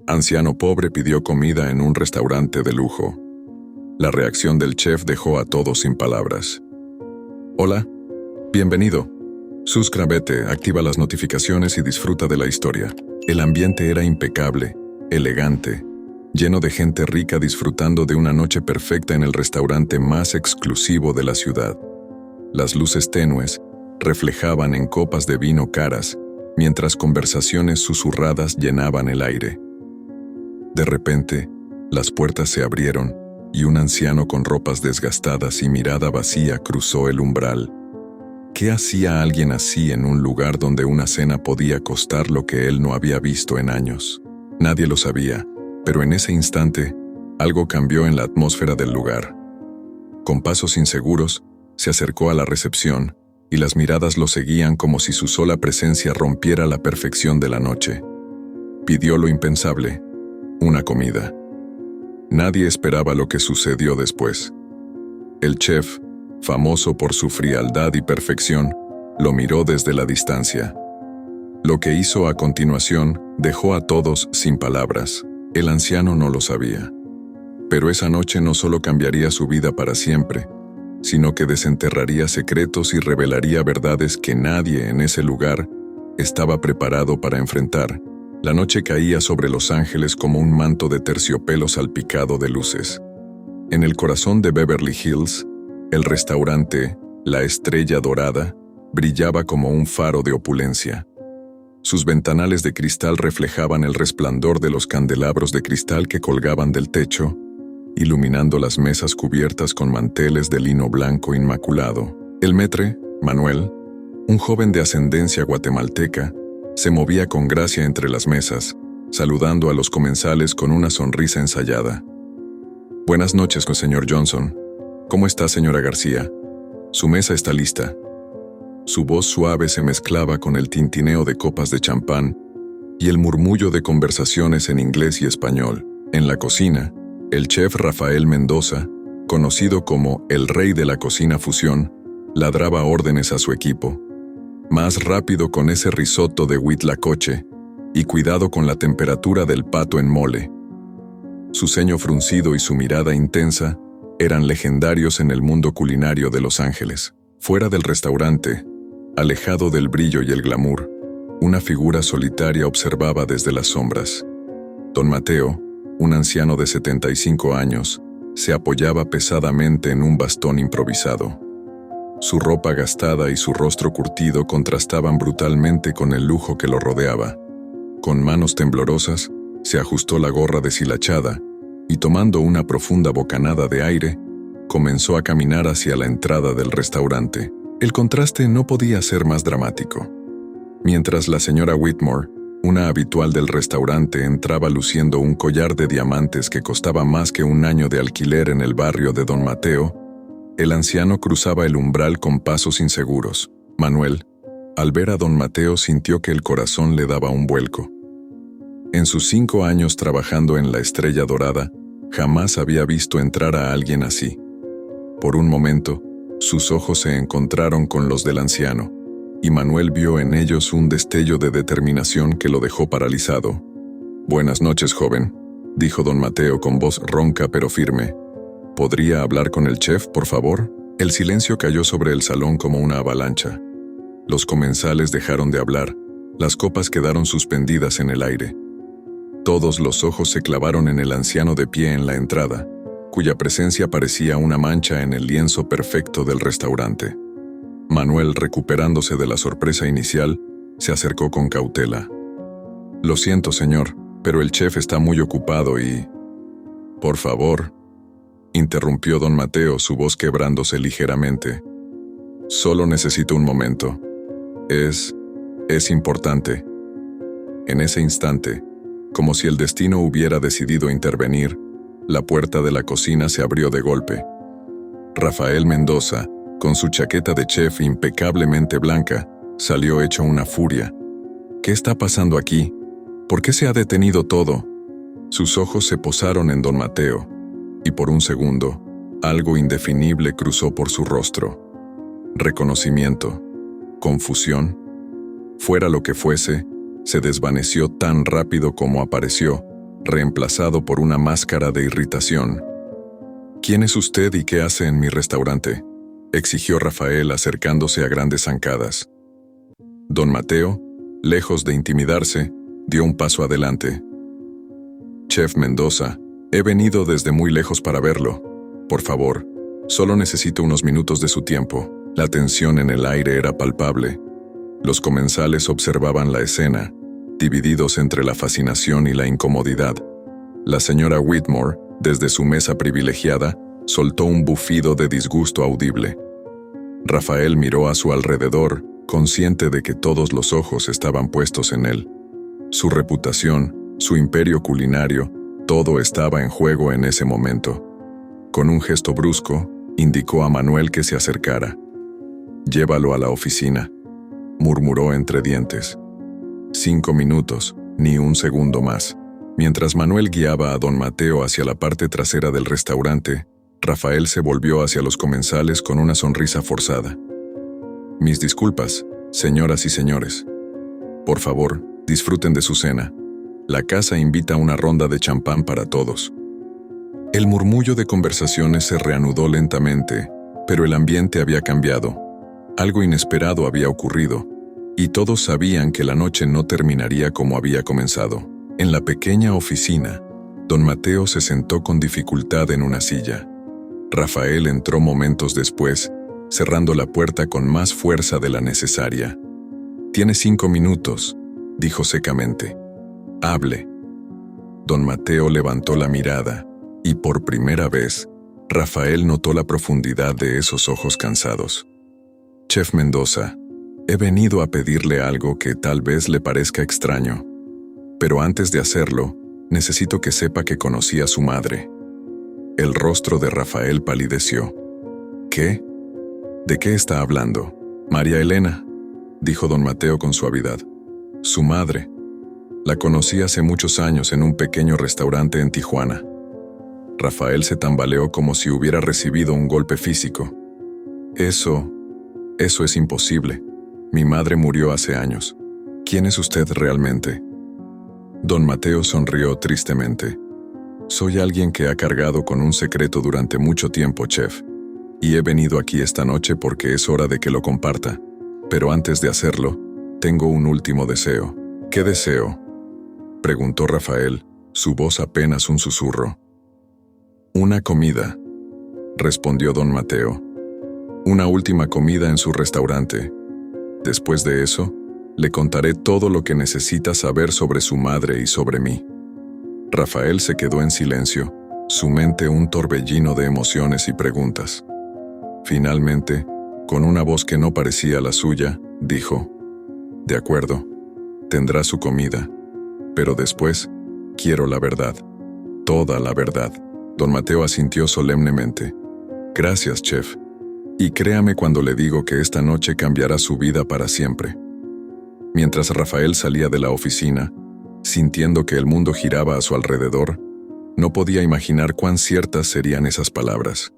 anciano pobre pidió comida en un restaurante de lujo. La reacción del chef dejó a todos sin palabras. Hola, bienvenido. Suscríbete, activa las notificaciones y disfruta de la historia. El ambiente era impecable, elegante, lleno de gente rica disfrutando de una noche perfecta en el restaurante más exclusivo de la ciudad. Las luces tenues reflejaban en copas de vino caras, mientras conversaciones susurradas llenaban el aire. De repente, las puertas se abrieron y un anciano con ropas desgastadas y mirada vacía cruzó el umbral. ¿Qué hacía alguien así en un lugar donde una cena podía costar lo que él no había visto en años? Nadie lo sabía, pero en ese instante, algo cambió en la atmósfera del lugar. Con pasos inseguros, se acercó a la recepción y las miradas lo seguían como si su sola presencia rompiera la perfección de la noche. Pidió lo impensable, una comida. Nadie esperaba lo que sucedió después. El chef, famoso por su frialdad y perfección, lo miró desde la distancia. Lo que hizo a continuación dejó a todos sin palabras. El anciano no lo sabía. Pero esa noche no solo cambiaría su vida para siempre, sino que desenterraría secretos y revelaría verdades que nadie en ese lugar estaba preparado para enfrentar. La noche caía sobre Los Ángeles como un manto de terciopelo salpicado de luces. En el corazón de Beverly Hills, el restaurante, La Estrella Dorada, brillaba como un faro de opulencia. Sus ventanales de cristal reflejaban el resplandor de los candelabros de cristal que colgaban del techo, iluminando las mesas cubiertas con manteles de lino blanco inmaculado. El maître, Manuel, un joven de ascendencia guatemalteca, se movía con gracia entre las mesas, saludando a los comensales con una sonrisa ensayada. «Buenas noches, señor Johnson. ¿Cómo está, señora García? Su mesa está lista». Su voz suave se mezclaba con el tintineo de copas de champán y el murmullo de conversaciones en inglés y español. En la cocina, el chef Rafael Mendoza, conocido como el rey de la cocina fusión, ladraba órdenes a su equipo. Más rápido con ese risotto de huitlacoche y cuidado con la temperatura del pato en mole. Su ceño fruncido y su mirada intensa eran legendarios en el mundo culinario de Los Ángeles. Fuera del restaurante, alejado del brillo y el glamour, una figura solitaria observaba desde las sombras. Don Mateo, un anciano de 75 años, se apoyaba pesadamente en un bastón improvisado. Su ropa gastada y su rostro curtido contrastaban brutalmente con el lujo que lo rodeaba. Con manos temblorosas, se ajustó la gorra deshilachada y tomando una profunda bocanada de aire, comenzó a caminar hacia la entrada del restaurante. El contraste no podía ser más dramático. Mientras la señora Whitmore, una habitual del restaurante, entraba luciendo un collar de diamantes que costaba más que un año de alquiler en el barrio de Don Mateo, el anciano cruzaba el umbral con pasos inseguros. Manuel, al ver a Don Mateo, sintió que el corazón le daba un vuelco. En sus 5 años trabajando en La Estrella Dorada, jamás había visto entrar a alguien así. Por un momento, sus ojos se encontraron con los del anciano, y Manuel vio en ellos un destello de determinación que lo dejó paralizado. «Buenas noches, joven», dijo Don Mateo con voz ronca pero firme. «¿Podría hablar con el chef, por favor?». El silencio cayó sobre el salón como una avalancha. Los comensales dejaron de hablar, las copas quedaron suspendidas en el aire. Todos los ojos se clavaron en el anciano de pie en la entrada, cuya presencia parecía una mancha en el lienzo perfecto del restaurante. Manuel, recuperándose de la sorpresa inicial, se acercó con cautela. «Lo siento, señor, pero el chef está muy ocupado y...». «Por favor», interrumpió Don Mateo, su voz quebrándose ligeramente. «Solo necesito un momento. Es importante». En ese instante, como si el destino hubiera decidido intervenir, la puerta de la cocina se abrió de golpe. Rafael Mendoza, con su chaqueta de chef impecablemente blanca, salió hecho una furia. «¿Qué está pasando aquí? ¿Por qué se ha detenido todo?». Sus ojos se posaron en Don Mateo, y por un segundo, algo indefinible cruzó por su rostro. Reconocimiento, confusión. Fuera lo que fuese, se desvaneció tan rápido como apareció, reemplazado por una máscara de irritación. «¿Quién es usted y qué hace en mi restaurante?», exigió Rafael acercándose a grandes zancadas. Don Mateo, lejos de intimidarse, dio un paso adelante. «Chef Mendoza, he venido desde muy lejos para verlo. Por favor, solo necesito unos minutos de su tiempo». La tensión en el aire era palpable. Los comensales observaban la escena, divididos entre la fascinación y la incomodidad. La señora Whitmore, desde su mesa privilegiada, soltó un bufido de disgusto audible. Rafael miró a su alrededor, consciente de que todos los ojos estaban puestos en él. Su reputación, su imperio culinario, todo estaba en juego en ese momento. Con un gesto brusco, indicó a Manuel que se acercara. «Llévalo a la oficina», murmuró entre dientes. 5 minutos, ni un segundo más. Mientras Manuel guiaba a don Mateo hacia la parte trasera del restaurante, Rafael se volvió hacia los comensales con una sonrisa forzada. «Mis disculpas, señoras y señores. Por favor, disfruten de su cena. La casa invita a una ronda de champán para todos». El murmullo de conversaciones se reanudó lentamente, pero el ambiente había cambiado. Algo inesperado había ocurrido, y todos sabían que la noche no terminaría como había comenzado. En la pequeña oficina, don Mateo se sentó con dificultad en una silla. Rafael entró momentos después, cerrando la puerta con más fuerza de la necesaria. «Tiene 5 minutos», dijo secamente. «Hable». Don Mateo levantó la mirada, y por primera vez, Rafael notó la profundidad de esos ojos cansados. «Chef Mendoza, he venido a pedirle algo que tal vez le parezca extraño. Pero antes de hacerlo, necesito que sepa que conocí a su madre». El rostro de Rafael palideció. «¿Qué? ¿De qué está hablando?» «María Elena», dijo don Mateo con suavidad. «Su madre. La conocí hace muchos años en un pequeño restaurante en Tijuana». Rafael se tambaleó como si hubiera recibido un golpe físico. Eso es imposible. Mi madre murió hace años. ¿Quién es usted realmente?» Don Mateo sonrió tristemente. «Soy alguien que ha cargado con un secreto durante mucho tiempo, chef, y he venido aquí esta noche porque es hora de que lo comparta. Pero antes de hacerlo, tengo un último deseo». «¿Qué deseo?», preguntó Rafael, su voz apenas un susurro. «Una comida», respondió don Mateo. «Una última comida en su restaurante. Después de eso, le contaré todo lo que necesita saber sobre su madre y sobre mí». Rafael se quedó en silencio, su mente un torbellino de emociones y preguntas. Finalmente, con una voz que no parecía la suya, dijo: «De acuerdo, tendrá su comida, pero después, quiero la verdad, toda la verdad». Don Mateo asintió solemnemente. «Gracias, chef. Y créame cuando le digo que esta noche cambiará su vida para siempre». Mientras Rafael salía de la oficina, sintiendo que el mundo giraba a su alrededor, no podía imaginar cuán ciertas serían esas palabras.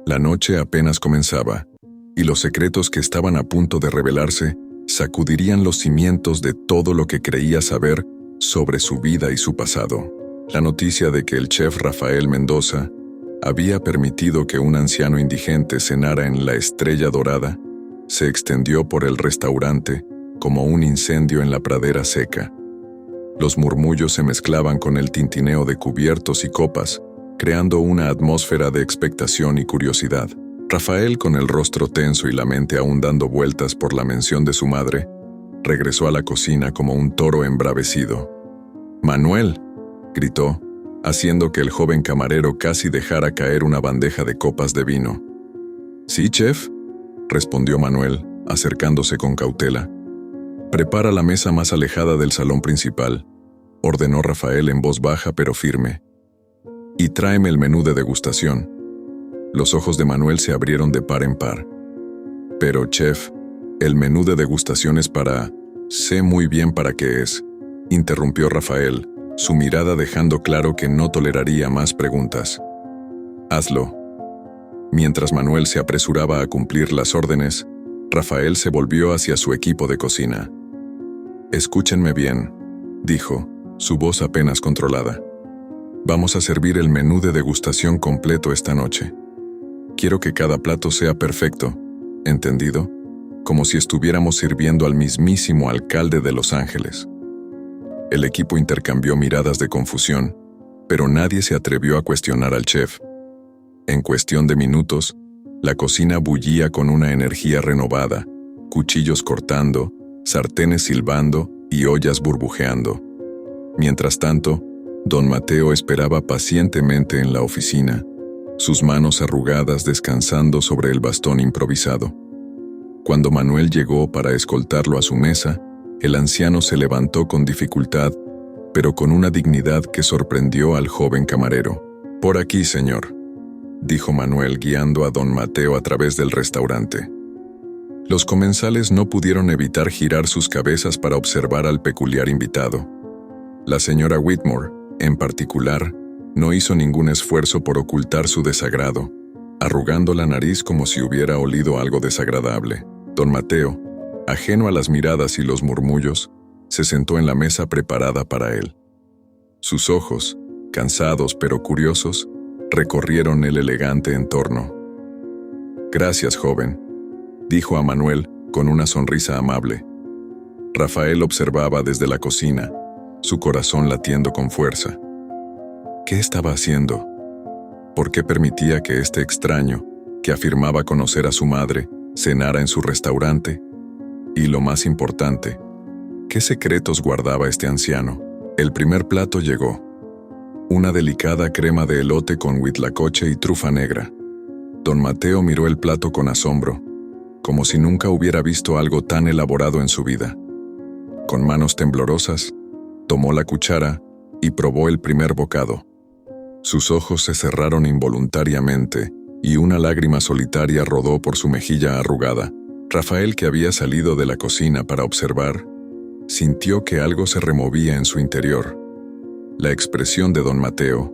La noche apenas comenzaba, y los secretos que estaban a punto de revelarse sacudirían los cimientos de todo lo que creía saber sobre su vida y su pasado. La noticia de que el chef Rafael Mendoza había permitido que un anciano indigente cenara en la Estrella Dorada se extendió por el restaurante como un incendio en la pradera seca. Los murmullos se mezclaban con el tintineo de cubiertos y copas, creando una atmósfera de expectación y curiosidad. Rafael, con el rostro tenso y la mente aún dando vueltas por la mención de su madre, regresó a la cocina como un toro embravecido. «¡Manuel!», gritó, haciendo que el joven camarero casi dejara caer una bandeja de copas de vino. «Sí, chef», respondió Manuel, acercándose con cautela. «Prepara la mesa más alejada del salón principal», ordenó Rafael en voz baja pero firme. «Y tráeme el menú de degustación». Los ojos de Manuel se abrieron de par en par. «Pero, chef, el menú de degustación es para... Sé muy bien para qué es», interrumpió Rafael, su mirada dejando claro que no toleraría más preguntas. «Hazlo». Mientras Manuel se apresuraba a cumplir las órdenes, Rafael se volvió hacia su equipo de cocina. «Escúchenme bien», dijo, su voz apenas controlada. Vamos a servir el menú de degustación completo esta noche. Quiero que cada plato sea perfecto, ¿entendido? Como si estuviéramos sirviendo al mismísimo alcalde de Los Ángeles. El equipo intercambió miradas de confusión, pero nadie se atrevió a cuestionar al chef. En cuestión de minutos, la cocina bullía con una energía renovada, cuchillos cortando, sartenes silbando y ollas burbujeando. Mientras tanto, don Mateo esperaba pacientemente en la oficina, sus manos arrugadas descansando sobre el bastón improvisado. Cuando Manuel llegó para escoltarlo a su mesa, el anciano se levantó con dificultad, pero con una dignidad que sorprendió al joven camarero. «Por aquí, señor», dijo Manuel guiando a don Mateo a través del restaurante. Los comensales no pudieron evitar girar sus cabezas para observar al peculiar invitado. La señora Whitmore, en particular, no hizo ningún esfuerzo por ocultar su desagrado, arrugando la nariz como si hubiera olido algo desagradable. Don Mateo, ajeno a las miradas y los murmullos, se sentó en la mesa preparada para él. Sus ojos, cansados pero curiosos, recorrieron el elegante entorno. «Gracias, joven», dijo a Manuel con una sonrisa amable. Rafael observaba desde la cocina, su corazón latiendo con fuerza. ¿Qué estaba haciendo? ¿Por qué permitía que este extraño, que afirmaba conocer a su madre, cenara en su restaurante? Y lo más importante, ¿qué secretos guardaba este anciano? El primer plato llegó. Una delicada crema de elote con huitlacoche y trufa negra. Don Mateo miró el plato con asombro, como si nunca hubiera visto algo tan elaborado en su vida. Con manos temblorosas, tomó la cuchara y probó el primer bocado. Sus ojos se cerraron involuntariamente y una lágrima solitaria rodó por su mejilla arrugada. Rafael, que había salido de la cocina para observar, sintió que algo se removía en su interior. La expresión de don Mateo,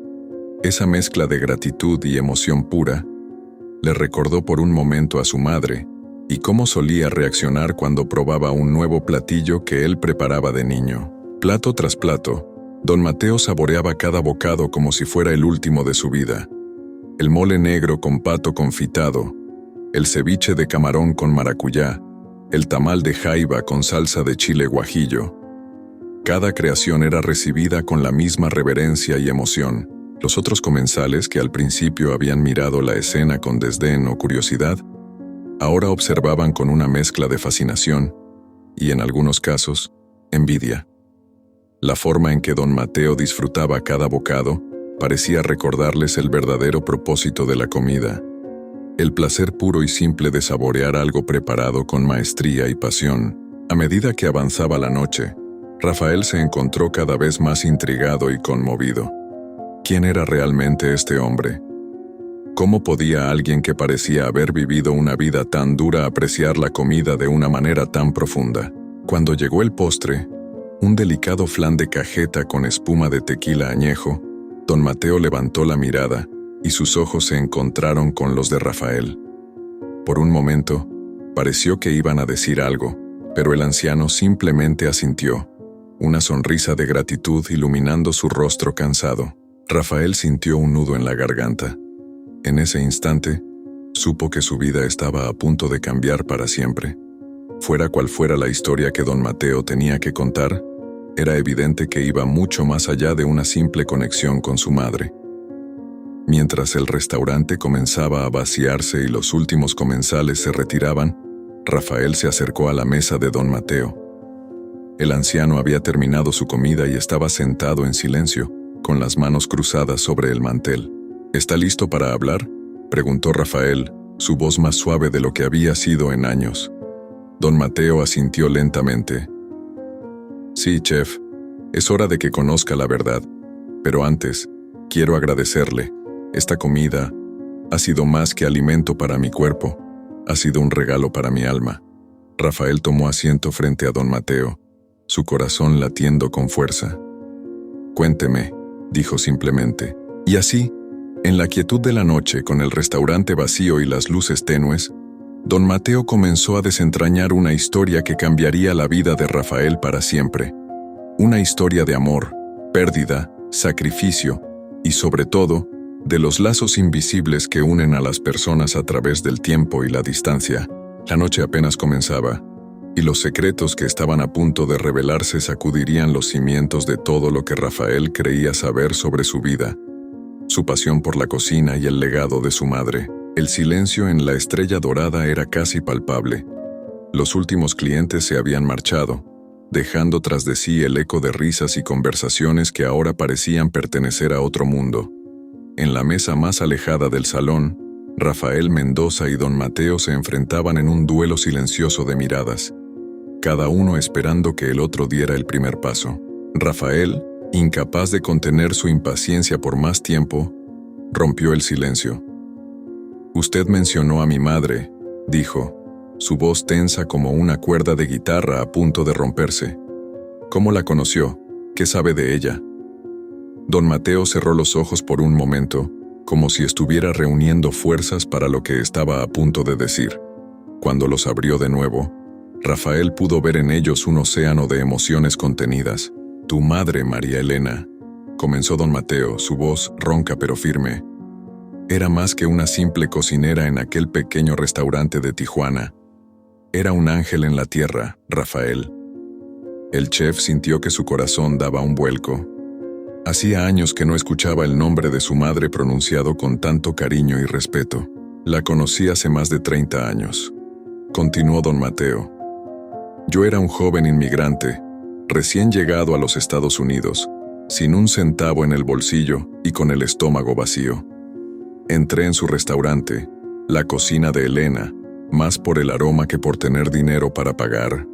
esa mezcla de gratitud y emoción pura, le recordó por un momento a su madre y cómo solía reaccionar cuando probaba un nuevo platillo que él preparaba de niño. Plato tras plato, don Mateo saboreaba cada bocado como si fuera el último de su vida. El mole negro con pato confitado, el ceviche de camarón con maracuyá, el tamal de jaiba con salsa de chile guajillo. Cada creación era recibida con la misma reverencia y emoción. Los otros comensales, que al principio habían mirado la escena con desdén o curiosidad, ahora observaban con una mezcla de fascinación y, en algunos casos, envidia. La forma en que don Mateo disfrutaba cada bocado parecía recordarles el verdadero propósito de la comida, el placer puro y simple de saborear algo preparado con maestría y pasión. A medida que avanzaba la noche, Rafael se encontró cada vez más intrigado y conmovido. ¿Quién era realmente este hombre? ¿Cómo podía alguien que parecía haber vivido una vida tan dura apreciar la comida de una manera tan profunda? Cuando llegó el postre, un delicado flan de cajeta con espuma de tequila añejo, don Mateo levantó la mirada y sus ojos se encontraron con los de Rafael. Por un momento, pareció que iban a decir algo, pero el anciano simplemente asintió, una sonrisa de gratitud iluminando su rostro cansado. Rafael sintió un nudo en la garganta. En ese instante, supo que su vida estaba a punto de cambiar para siempre. Fuera cual fuera la historia que don Mateo tenía que contar, era evidente que iba mucho más allá de una simple conexión con su madre. Mientras el restaurante comenzaba a vaciarse y los últimos comensales se retiraban, Rafael se acercó a la mesa de don Mateo. El anciano había terminado su comida y estaba sentado en silencio, con las manos cruzadas sobre el mantel. ¿Está listo para hablar?, preguntó Rafael, su voz más suave de lo que había sido en años. Don Mateo asintió lentamente. Sí, chef, es hora de que conozca la verdad, pero antes, quiero agradecerle. Esta comida ha sido más que alimento para mi cuerpo, ha sido un regalo para mi alma. Rafael tomó asiento frente a don Mateo, su corazón latiendo con fuerza. Cuénteme, dijo simplemente. Y así, en la quietud de la noche, con el restaurante vacío y las luces tenues, don Mateo comenzó a desentrañar una historia que cambiaría la vida de Rafael para siempre. Una historia de amor, pérdida, sacrificio y sobre todo, de los lazos invisibles que unen a las personas a través del tiempo y la distancia. La noche apenas comenzaba, y los secretos que estaban a punto de revelarse sacudirían los cimientos de todo lo que Rafael creía saber sobre su vida, su pasión por la cocina y el legado de su madre. El silencio en la Estrella Dorada era casi palpable. Los últimos clientes se habían marchado, dejando tras de sí el eco de risas y conversaciones que ahora parecían pertenecer a otro mundo. En la mesa más alejada del salón, Rafael Mendoza y don Mateo se enfrentaban en un duelo silencioso de miradas, cada uno esperando que el otro diera el primer paso. Rafael, incapaz de contener su impaciencia por más tiempo, rompió el silencio. «Usted mencionó a mi madre», dijo, su voz tensa como una cuerda de guitarra a punto de romperse. «¿Cómo la conoció? ¿Qué sabe de ella?» Don Mateo cerró los ojos por un momento, como si estuviera reuniendo fuerzas para lo que estaba a punto de decir. Cuando los abrió de nuevo, Rafael pudo ver en ellos un océano de emociones contenidas. «Tu madre, María Elena», comenzó don Mateo, su voz ronca pero firme. «Era más que una simple cocinera en aquel pequeño restaurante de Tijuana. Era un ángel en la tierra, Rafael». El chef sintió que su corazón daba un vuelco. Hacía años que no escuchaba el nombre de su madre pronunciado con tanto cariño y respeto. «La conocí hace más de 30 años», continuó don Mateo. «Yo era un joven inmigrante, recién llegado a los Estados Unidos, sin un centavo en el bolsillo y con el estómago vacío. Entré en su restaurante, la cocina de Elena, más por el aroma que por tener dinero para pagar».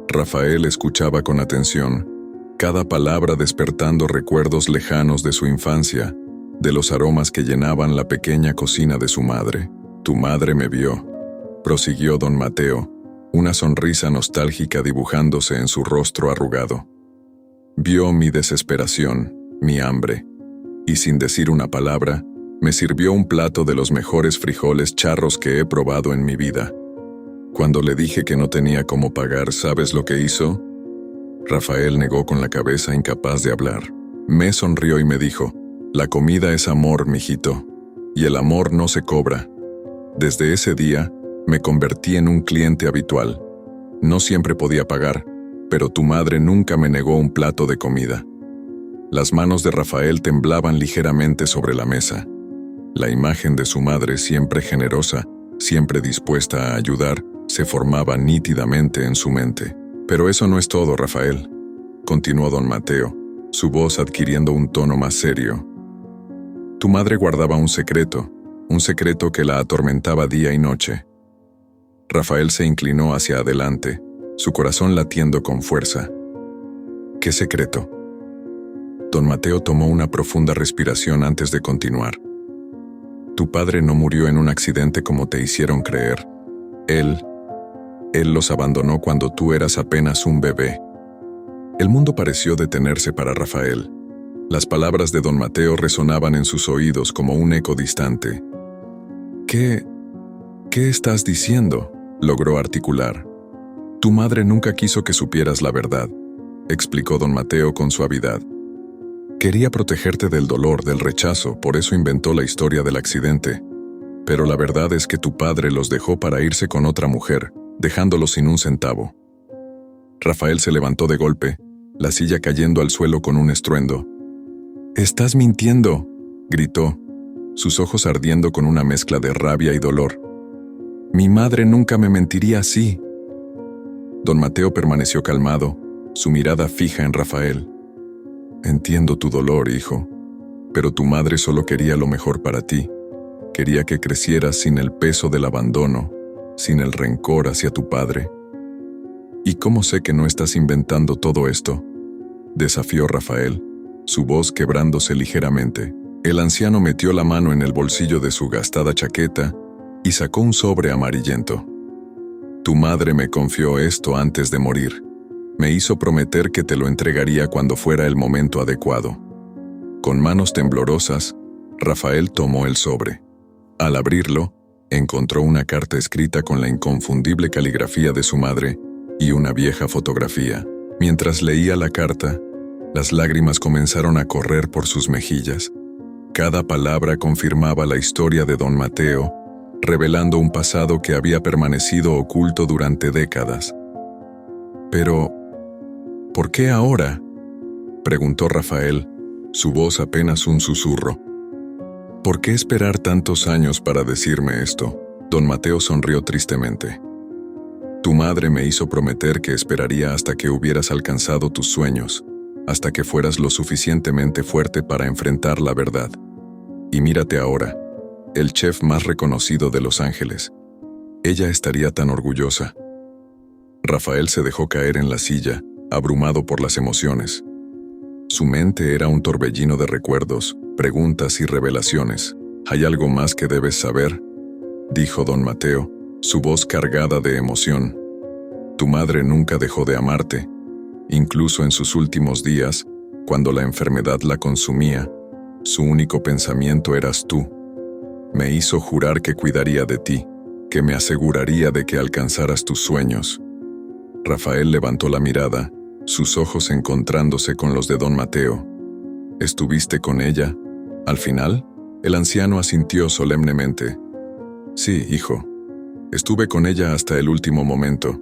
Rafael escuchaba con atención, cada palabra despertando recuerdos lejanos de su infancia, de los aromas que llenaban la pequeña cocina de su madre. «Tu madre me vio», prosiguió don Mateo, una sonrisa nostálgica dibujándose en su rostro arrugado. «Vio mi desesperación, mi hambre, y sin decir una palabra, me sirvió un plato de los mejores frijoles charros que he probado en mi vida. Cuando le dije que no tenía cómo pagar, ¿sabes lo que hizo?». Rafael negó con la cabeza, incapaz de hablar. Me sonrió y me dijo, «La comida es amor, mijito, y el amor no se cobra». Desde ese día, me convertí en un cliente habitual. No siempre podía pagar, pero tu madre nunca me negó un plato de comida. Las manos de Rafael temblaban ligeramente sobre la mesa. La imagen de su madre, siempre generosa, siempre dispuesta a ayudar, se formaba nítidamente en su mente. «Pero eso no es todo, Rafael», continuó don Mateo, su voz adquiriendo un tono más serio. «Tu madre guardaba un secreto que la atormentaba día y noche». Rafael se inclinó hacia adelante, su corazón latiendo con fuerza. «¿Qué secreto?». Don Mateo tomó una profunda respiración antes de continuar. «Tu padre no murió en un accidente como te hicieron creer. Él los abandonó cuando tú eras apenas un bebé». El mundo pareció detenerse para Rafael. Las palabras de don Mateo resonaban en sus oídos como un eco distante. ¿Qué estás diciendo?», logró articular. «Tu madre nunca quiso que supieras la verdad», explicó don Mateo con suavidad. «Quería protegerte del dolor, del rechazo, por eso inventó la historia del accidente. Pero la verdad es que tu padre los dejó para irse con otra mujer, dejándolos sin un centavo». Rafael se levantó de golpe, la silla cayendo al suelo con un estruendo. «¡Estás mintiendo!», gritó, sus ojos ardiendo con una mezcla de rabia y dolor. «Mi madre nunca me mentiría así». Don Mateo permaneció calmado, su mirada fija en Rafael. «Entiendo tu dolor, hijo, pero tu madre solo quería lo mejor para ti. Quería que crecieras sin el peso del abandono, sin el rencor hacia tu padre». «¿Y cómo sé que no estás inventando todo esto?», desafió Rafael, su voz quebrándose ligeramente. El anciano metió la mano en el bolsillo de su gastada chaqueta y sacó un sobre amarillento. «Tu madre me confió esto antes de morir. Me hizo prometer que te lo entregaría cuando fuera el momento adecuado». Con manos temblorosas, Rafael tomó el sobre. Al abrirlo, encontró una carta escrita con la inconfundible caligrafía de su madre y una vieja fotografía. Mientras leía la carta, las lágrimas comenzaron a correr por sus mejillas. Cada palabra confirmaba la historia de don Mateo, revelando un pasado que había permanecido oculto durante décadas. Pero, ¿por qué ahora?, preguntó Rafael, su voz apenas un susurro. ¿Por qué esperar tantos años para decirme esto? Don Mateo sonrió tristemente. Tu madre me hizo prometer que esperaría hasta que hubieras alcanzado tus sueños, hasta que fueras lo suficientemente fuerte para enfrentar la verdad. Y mírate ahora, el chef más reconocido de Los Ángeles. Ella estaría tan orgullosa. Rafael se dejó caer en la silla, abrumado por las emociones. Su mente era un torbellino de recuerdos, preguntas y revelaciones. ¿Hay algo más que debes saber?, dijo don Mateo, su voz cargada de emoción. Tu madre nunca dejó de amarte. Incluso en sus últimos días, cuando la enfermedad la consumía, su único pensamiento eras tú. Me hizo jurar que cuidaría de ti, que me aseguraría de que alcanzaras tus sueños. Rafael levantó la mirada, sus ojos encontrándose con los de don Mateo. ¿Estuviste con ella? Al final, el anciano asintió solemnemente. Sí, hijo. Estuve con ella hasta el último momento,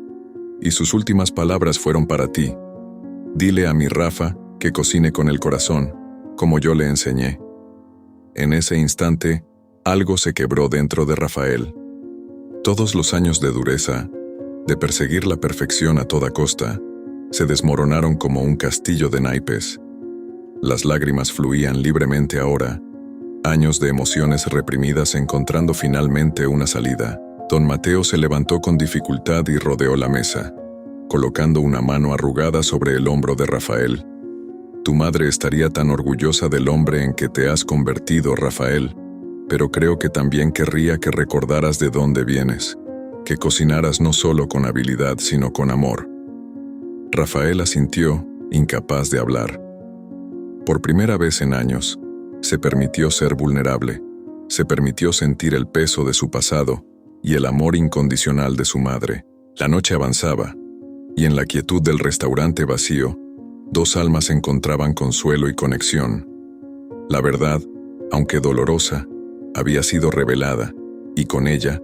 y sus últimas palabras fueron para ti. Dile a mi Rafa que cocine con el corazón, como yo le enseñé. En ese instante, algo se quebró dentro de Rafael. Todos los años de dureza, de perseguir la perfección a toda costa, se desmoronaron como un castillo de naipes. Las lágrimas fluían libremente ahora, años de emociones reprimidas encontrando finalmente una salida. Don Mateo se levantó con dificultad y rodeó la mesa, colocando una mano arrugada sobre el hombro de Rafael. Tu madre estaría tan orgullosa del hombre en que te has convertido, Rafael, pero creo que también querría que recordaras de dónde vienes, que cocinaras no solo con habilidad, sino con amor. Rafael asintió, incapaz de hablar. Por primera vez en años, se permitió ser vulnerable, se permitió sentir el peso de su pasado y el amor incondicional de su madre. La noche avanzaba, y en la quietud del restaurante vacío, dos almas encontraban consuelo y conexión. La verdad, aunque dolorosa, había sido revelada, y con ella,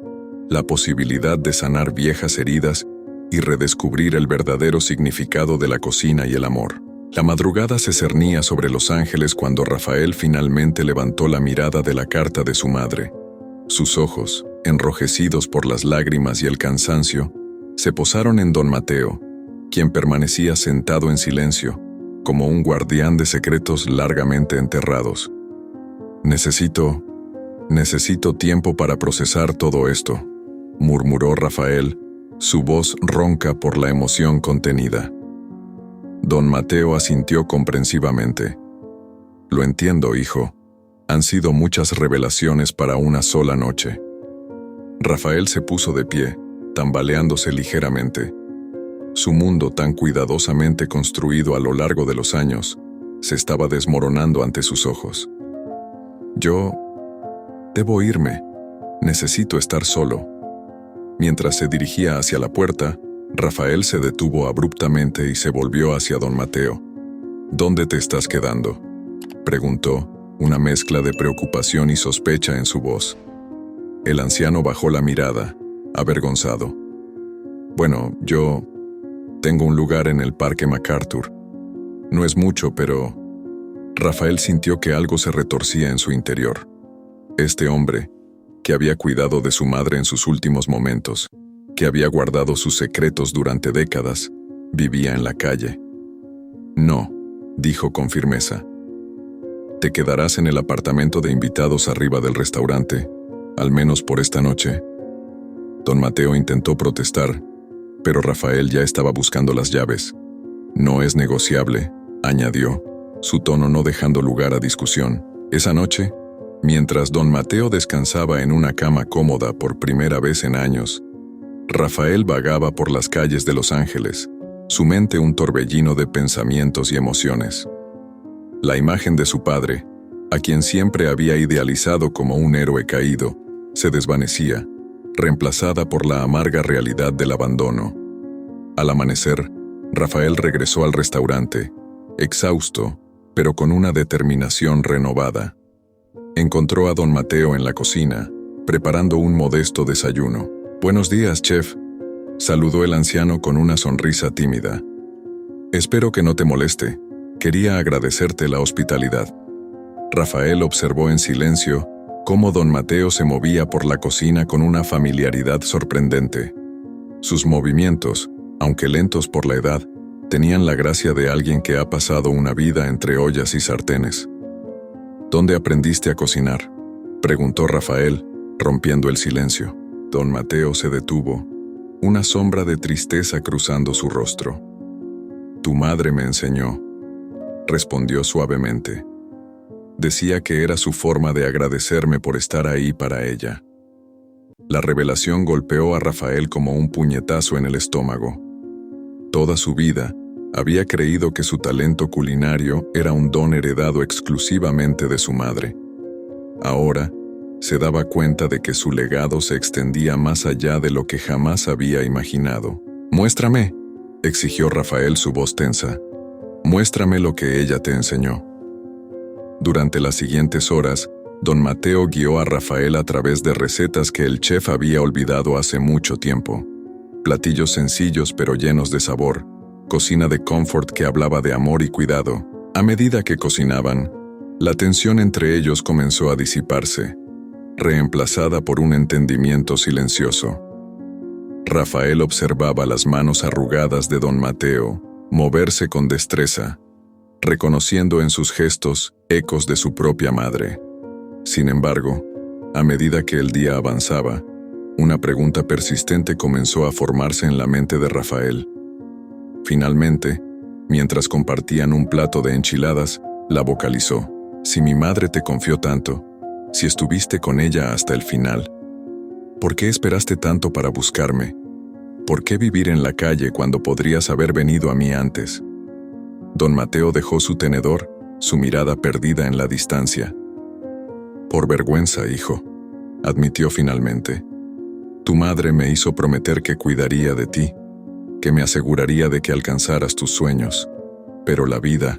la posibilidad de sanar viejas heridas y redescubrir el verdadero significado de la cocina y el amor. La madrugada se cernía sobre Los Ángeles cuando Rafael finalmente levantó la mirada de la carta de su madre. Sus ojos, enrojecidos por las lágrimas y el cansancio, se posaron en don Mateo, quien permanecía sentado en silencio, como un guardián de secretos largamente enterrados. Necesito tiempo para procesar todo esto, murmuró Rafael, su voz ronca por la emoción contenida. Don Mateo asintió comprensivamente. Lo entiendo, hijo. Han sido muchas revelaciones para una sola noche. Rafael se puso de pie, tambaleándose ligeramente. Su mundo, tan cuidadosamente construido a lo largo de los años, se estaba desmoronando ante sus ojos. Yo debo irme. Necesito estar solo. Mientras se dirigía hacia la puerta, Rafael se detuvo abruptamente y se volvió hacia don Mateo. ¿Dónde te estás quedando?, preguntó, una mezcla de preocupación y sospecha en su voz. El anciano bajó la mirada, avergonzado. Bueno, yo tengo un lugar en el Parque MacArthur. No es mucho, pero... Rafael sintió que algo se retorcía en su interior. Este hombre, que había cuidado de su madre en sus últimos momentos, que había guardado sus secretos durante décadas, vivía en la calle. No, dijo con firmeza. Te quedarás en el apartamento de invitados arriba del restaurante, al menos por esta noche. Don Mateo intentó protestar, pero Rafael ya estaba buscando las llaves. No es negociable, añadió, su tono no dejando lugar a discusión. Esa noche, mientras don Mateo descansaba en una cama cómoda por primera vez en años, Rafael vagaba por las calles de Los Ángeles, su mente un torbellino de pensamientos y emociones. La imagen de su padre, a quien siempre había idealizado como un héroe caído, se desvanecía, reemplazada por la amarga realidad del abandono. Al amanecer, Rafael regresó al restaurante, exhausto, pero con una determinación renovada. Encontró a don Mateo en la cocina, preparando un modesto desayuno. «Buenos días, chef», saludó el anciano con una sonrisa tímida. «Espero que no te moleste. Quería agradecerte la hospitalidad». Rafael observó en silencio cómo don Mateo se movía por la cocina con una familiaridad sorprendente. Sus movimientos, aunque lentos por la edad, tenían la gracia de alguien que ha pasado una vida entre ollas y sartenes. «¿Dónde aprendiste a cocinar?», preguntó Rafael, rompiendo el silencio. Don Mateo se detuvo, una sombra de tristeza cruzando su rostro. «Tu madre me enseñó», respondió suavemente. Decía que era su forma de agradecerme por estar ahí para ella. La revelación golpeó a Rafael como un puñetazo en el estómago. Toda su vida, había creído que su talento culinario era un don heredado exclusivamente de su madre. Ahora, se daba cuenta de que su legado se extendía más allá de lo que jamás había imaginado. «Muéstrame», exigió Rafael, su voz tensa. «Muéstrame lo que ella te enseñó». Durante las siguientes horas, don Mateo guió a Rafael a través de recetas que el chef había olvidado hace mucho tiempo. Platillos sencillos pero llenos de sabor, cocina de confort que hablaba de amor y cuidado. A medida que cocinaban, la tensión entre ellos comenzó a disiparse, reemplazada por un entendimiento silencioso. Rafael observaba las manos arrugadas de don Mateo moverse con destreza, reconociendo en sus gestos ecos de su propia madre. Sin embargo, a medida que el día avanzaba, una pregunta persistente comenzó a formarse en la mente de Rafael. Finalmente, mientras compartían un plato de enchiladas, la vocalizó. «Si mi madre te confió tanto, si estuviste con ella hasta el final, ¿por qué esperaste tanto para buscarme? ¿Por qué vivir en la calle cuando podrías haber venido a mí antes?» Don Mateo dejó su tenedor, su mirada perdida en la distancia. «Por vergüenza, hijo», admitió finalmente. «Tu madre me hizo prometer que cuidaría de ti, que me aseguraría de que alcanzaras tus sueños. Pero la vida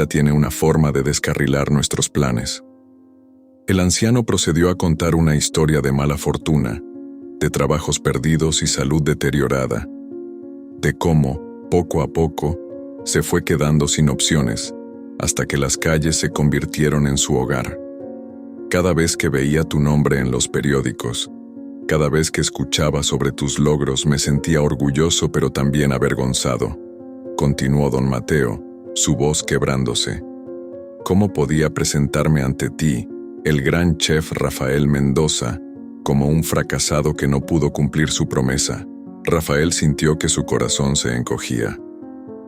tiene una forma de descarrilar nuestros planes». El anciano procedió a contar una historia de mala fortuna, de trabajos perdidos y salud deteriorada, de cómo, poco a poco, se fue quedando sin opciones, hasta que las calles se convirtieron en su hogar. «Cada vez que veía tu nombre en los periódicos, cada vez que escuchaba sobre tus logros me sentía orgulloso pero también avergonzado», continuó don Mateo, su voz quebrándose. «¿Cómo podía presentarme ante ti, el gran chef Rafael Mendoza, como un fracasado que no pudo cumplir su promesa?» Rafael sintió que su corazón se encogía.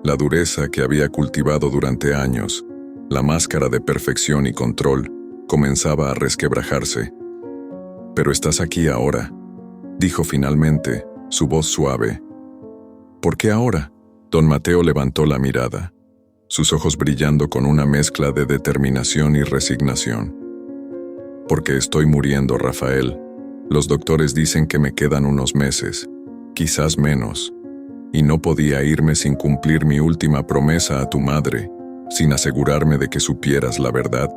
La dureza que había cultivado durante años, la máscara de perfección y control, comenzaba a resquebrajarse. «Pero estás aquí ahora», dijo finalmente, su voz suave. «¿Por qué ahora?». Don Mateo levantó la mirada, sus ojos brillando con una mezcla de determinación y resignación. «Porque estoy muriendo, Rafael. Los doctores dicen que me quedan unos meses, quizás menos, y no podía irme sin cumplir mi última promesa a tu madre, sin asegurarme de que supieras la verdad».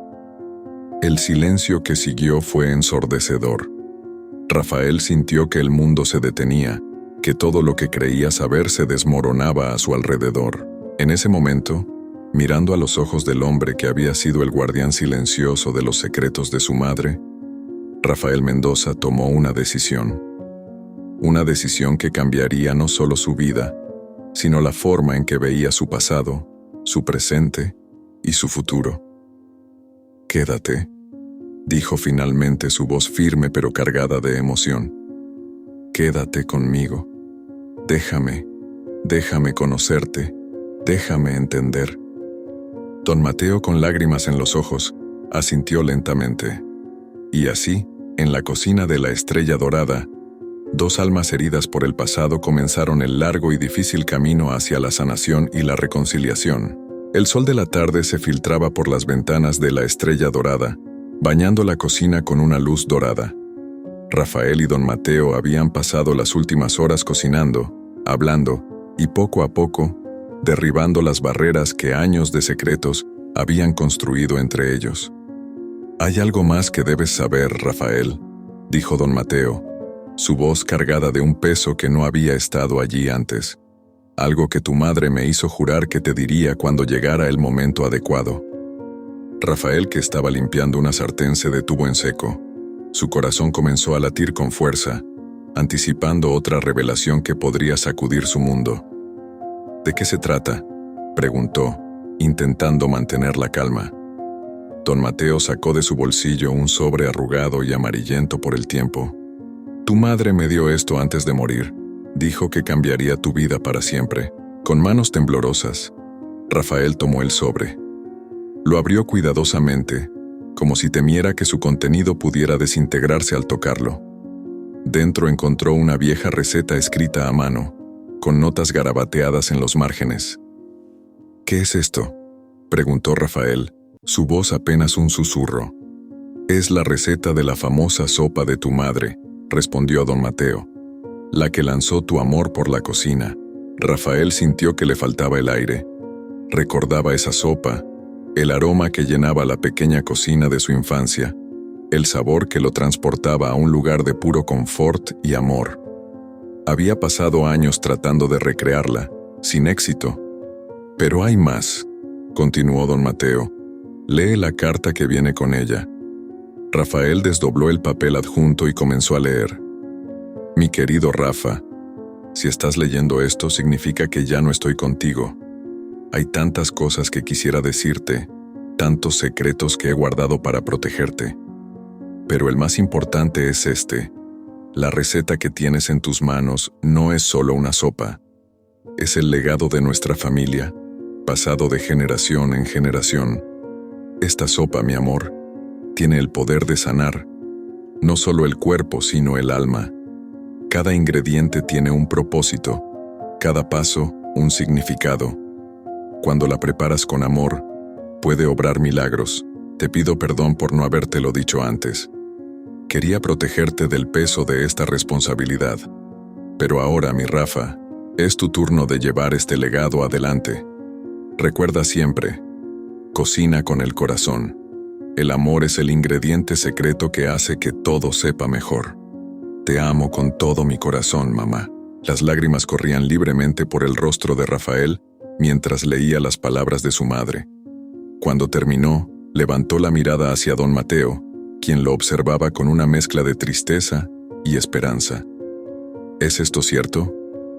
El silencio que siguió fue ensordecedor. Rafael sintió que el mundo se detenía, que todo lo que creía saber se desmoronaba a su alrededor. En ese momento, mirando a los ojos del hombre que había sido el guardián silencioso de los secretos de su madre, Rafael Mendoza tomó una decisión. Una decisión que cambiaría no solo su vida, sino la forma en que veía su pasado, su presente y su futuro. «Quédate», dijo finalmente, su voz firme pero cargada de emoción. «Quédate conmigo. Déjame conocerte, déjame entender». Don Mateo, con lágrimas en los ojos, asintió lentamente. Y así, en la cocina de la Estrella Dorada, dos almas heridas por el pasado comenzaron el largo y difícil camino hacia la sanación y la reconciliación. El sol de la tarde se filtraba por las ventanas de la Estrella Dorada, bañando la cocina con una luz dorada. Rafael y don Mateo habían pasado las últimas horas cocinando, hablando y poco a poco, derribando las barreras que años de secretos habían construido entre ellos. Hay algo más que debes saber, Rafael, dijo don Mateo, su voz cargada de un peso que no había estado allí antes. Algo que tu madre me hizo jurar que te diría cuando llegara el momento adecuado. Rafael, que estaba limpiando una sartén, se detuvo en seco. Su corazón comenzó a latir con fuerza, anticipando otra revelación que podría sacudir su mundo. ¿De qué se trata?, preguntó, intentando mantener la calma. Don Mateo sacó de su bolsillo un sobre arrugado y amarillento por el tiempo. Tu madre me dio esto antes de morir. Dijo que cambiaría tu vida para siempre. Con manos temblorosas, Rafael tomó el sobre. Lo abrió cuidadosamente, como si temiera que su contenido pudiera desintegrarse al tocarlo. Dentro encontró una vieja receta escrita a mano, con notas garabateadas en los márgenes. ¿Qué es esto?, preguntó Rafael, su voz apenas un susurro. Es la receta de la famosa sopa de tu madre, respondió don Mateo. La que lanzó tu amor por la cocina. Rafael sintió que le faltaba el aire. Recordaba esa sopa, el aroma que llenaba la pequeña cocina de su infancia, el sabor que lo transportaba a un lugar de puro confort y amor. Había pasado años tratando de recrearla, sin éxito. Pero hay más, continuó don Mateo. Lee la carta que viene con ella. Rafael desdobló el papel adjunto y comenzó a leer. Mi querido Rafa, si estás leyendo esto significa que ya no estoy contigo. Hay tantas cosas que quisiera decirte, tantos secretos que he guardado para protegerte. Pero el más importante es este. La receta que tienes en tus manos no es solo una sopa. Es el legado de nuestra familia, pasado de generación en generación. Esta sopa, mi amor, tiene el poder de sanar, no solo el cuerpo, sino el alma. Cada ingrediente tiene un propósito, cada paso un significado. Cuando la preparas con amor, puede obrar milagros. Te pido perdón por no habértelo dicho antes. Quería protegerte del peso de esta responsabilidad. Pero ahora, mi Rafa, es tu turno de llevar este legado adelante. Recuerda siempre, cocina con el corazón. El amor es el ingrediente secreto que hace que todo sepa mejor. Te amo con todo mi corazón, mamá. Las lágrimas corrían libremente por el rostro de Rafael mientras leía las palabras de su madre. Cuando terminó, levantó la mirada hacia don Mateo, quien lo observaba con una mezcla de tristeza y esperanza. ¿Es esto cierto?,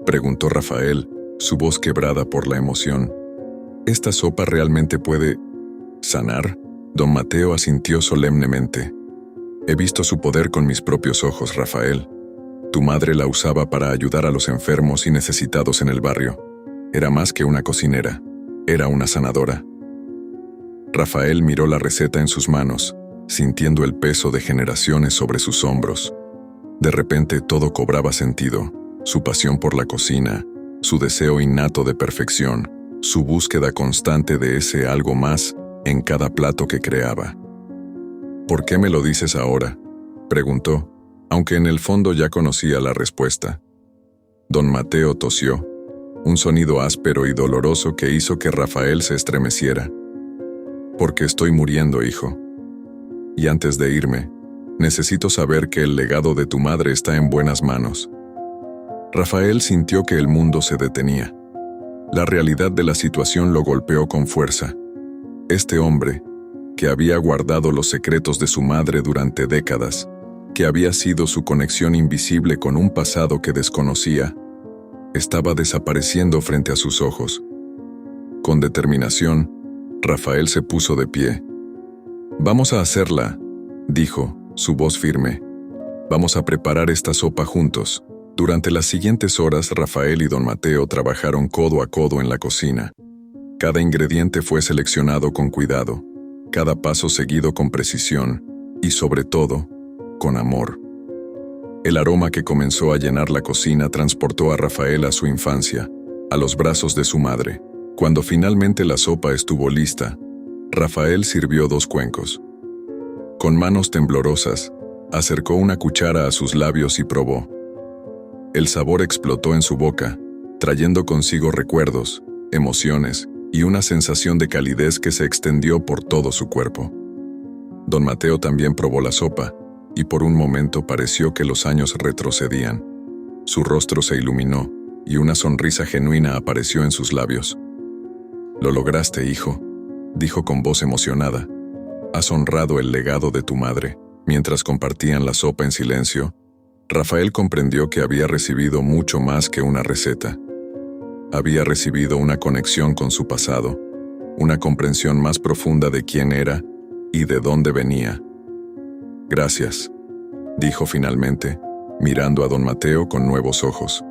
preguntó Rafael, su voz quebrada por la emoción. ¿Esta sopa realmente puede sanar? Don Mateo asintió solemnemente. He visto su poder con mis propios ojos, Rafael. Tu madre la usaba para ayudar a los enfermos y necesitados en el barrio. Era más que una cocinera, era una sanadora. Rafael miró la receta en sus manos, sintiendo el peso de generaciones sobre sus hombros. De repente todo cobraba sentido, su pasión por la cocina, su deseo innato de perfección, su búsqueda constante de ese algo más en cada plato que creaba. ¿Por qué me lo dices ahora?, preguntó, aunque en el fondo ya conocía la respuesta. Don Mateo tosió, un sonido áspero y doloroso que hizo que Rafael se estremeciera. Porque estoy muriendo, hijo. Y antes de irme, necesito saber que el legado de tu madre está en buenas manos. Rafael sintió que el mundo se detenía. La realidad de la situación lo golpeó con fuerza. Este hombre, que había guardado los secretos de su madre durante décadas, que había sido su conexión invisible con un pasado que desconocía, estaba desapareciendo frente a sus ojos. Con determinación, Rafael se puso de pie. «Vamos a hacerla», dijo, su voz firme. «Vamos a preparar esta sopa juntos». Durante las siguientes horas, Rafael y don Mateo trabajaron codo a codo en la cocina. Cada ingrediente fue seleccionado con cuidado, cada paso seguido con precisión y, sobre todo, con amor. El aroma que comenzó a llenar la cocina transportó a Rafael a su infancia, a los brazos de su madre. Cuando finalmente la sopa estuvo lista, Rafael sirvió 2 cuencos. Con manos temblorosas, acercó una cuchara a sus labios y probó. El sabor explotó en su boca, trayendo consigo recuerdos, emociones y una sensación de calidez que se extendió por todo su cuerpo. Don Mateo también probó la sopa, y por un momento pareció que los años retrocedían. Su rostro se iluminó, y una sonrisa genuina apareció en sus labios. «Lo lograste, hijo», dijo con voz emocionada. «Has honrado el legado de tu madre». Mientras compartían la sopa en silencio, Rafael comprendió que había recibido mucho más que una receta. Había recibido una conexión con su pasado, una comprensión más profunda de quién era y de dónde venía. «Gracias», dijo finalmente, mirando a don Mateo con nuevos ojos.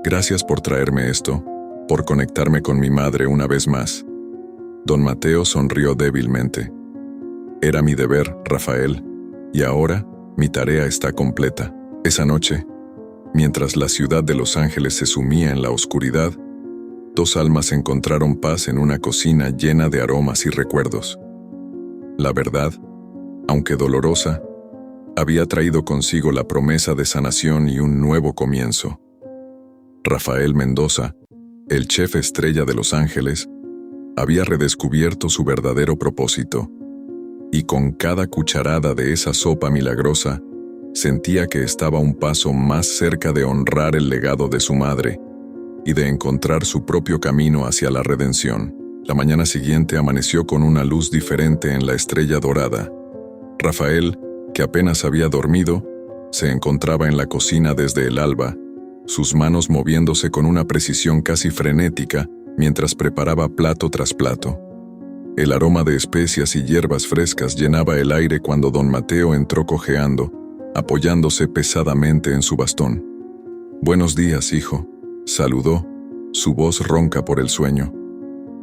«Gracias por traerme esto, por conectarme con mi madre una vez más». Don Mateo sonrió débilmente. «Era mi deber, Rafael, y ahora mi tarea está completa». Esa noche, mientras la ciudad de Los Ángeles se sumía en la oscuridad, dos almas encontraron paz en una cocina llena de aromas y recuerdos. La verdad, aunque dolorosa, había traído consigo la promesa de sanación y un nuevo comienzo. Rafael Mendoza, el chef estrella de Los Ángeles, había redescubierto su verdadero propósito, y con cada cucharada de esa sopa milagrosa, sentía que estaba un paso más cerca de honrar el legado de su madre y de encontrar su propio camino hacia la redención. La mañana siguiente amaneció con una luz diferente en la estrella dorada. Rafael, que apenas había dormido, se encontraba en la cocina desde el alba, sus manos moviéndose con una precisión casi frenética mientras preparaba plato tras plato. El aroma de especias y hierbas frescas llenaba el aire cuando don Mateo entró cojeando, apoyándose pesadamente en su bastón. «Buenos días, hijo», saludó, su voz ronca por el sueño.